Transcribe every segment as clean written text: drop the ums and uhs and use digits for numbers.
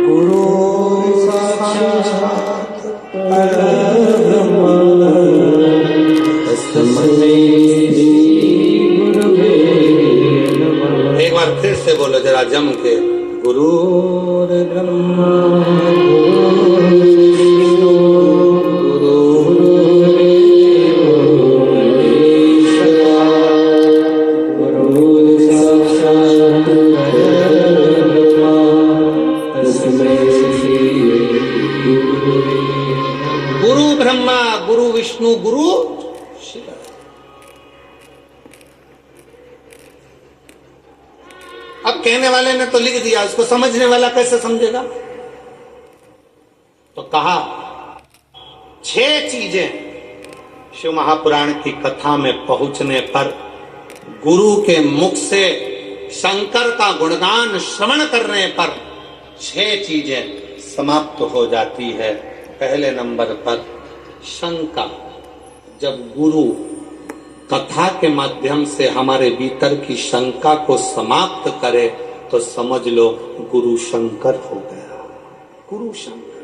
गुरु साक्षात् परब्रह्म तस्मै गुरुवे नमः। एक बार फिर से बोलो जरा जम के, गुरुर्ब्रह्मा गुरु ब्रह्मा गुरु विष्णु गुरु शिव। अब कहने वाले ने तो लिख दिया, उसको समझने वाला कैसे समझेगा? तो कहा 6 चीजें शिव महापुराण की कथा में पहुंचने पर गुरु के मुख से शंकर का गुणगान श्रवण करने पर 6 चीजें समाप्त हो जाती है। पहले नंबर पर शंका। जब गुरु कथा के माध्यम से हमारे भीतर की शंका को समाप्त करे तो समझ लो गुरु शंकर हो गया, गुरु शंकर।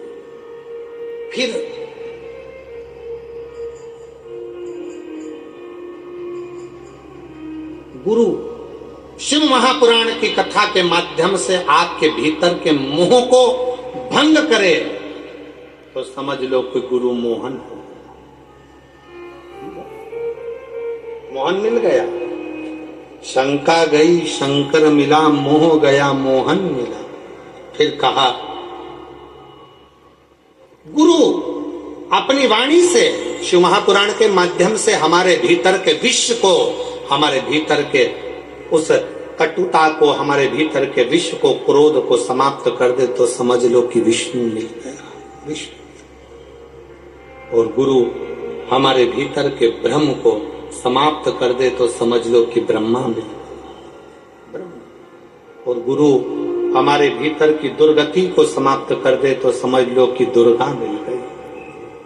फिर गुरु शिव महापुराण की कथा के माध्यम से आपके भीतर के मोह को भंग करे तो समझ लो कि गुरु मोहन हो, मोहन मिल गया। शंका गई शंकर मिला, मोह गया मोहन मिला। फिर कहा गुरु अपनी वाणी से शिव महापुराण के माध्यम से हमारे भीतर के विश्व को, हमारे भीतर के उस कटुता को, हमारे भीतर के विश्व को, क्रोध को समाप्त कर दे तो समझ लो कि विष्णु मिल गया, विष्णु। और गुरु हमारे भीतर के भ्रम को समाप्त कर दे तो समझ लो कि ब्रह्मा मिल गया, ब्रह्मा। और गुरु हमारे भीतर की दुर्गति को समाप्त कर दे तो समझ लो कि दुर्गा मिल गई।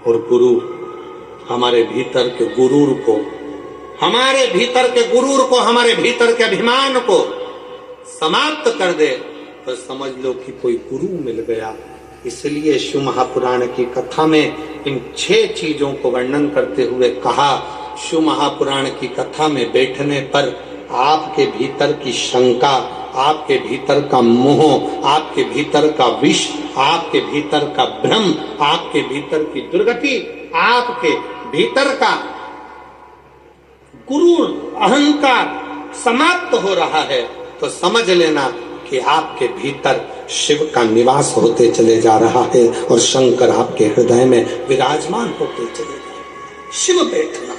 और गुरु हमारे भीतर के गुरूर को, हमारे भीतर के गुरूर को, हमारे भीतर के अभिमान को समाप्त कर दे तो समझ लो कि कोई गुरु मिल गया। इसलिए शिव महापुराण की कथा में इन 6 चीजों को वर्णन करते हुए कहा, शिव महापुराण की कथा में बैठने पर आपके भीतर की शंका, आपके भीतर का मोह, आपके भीतर का विष, आपके भीतर का भ्रम, आपके भीतर की दुर्गति, आपके भीतर का गुरूर अहंकार समाप्त हो रहा है तो समझ लेना कि आपके भीतर शिव का निवास होते चले जा रहा है और शंकर आपके हृदय में विराजमान होते चले जा रहे हैं। शिव बैठना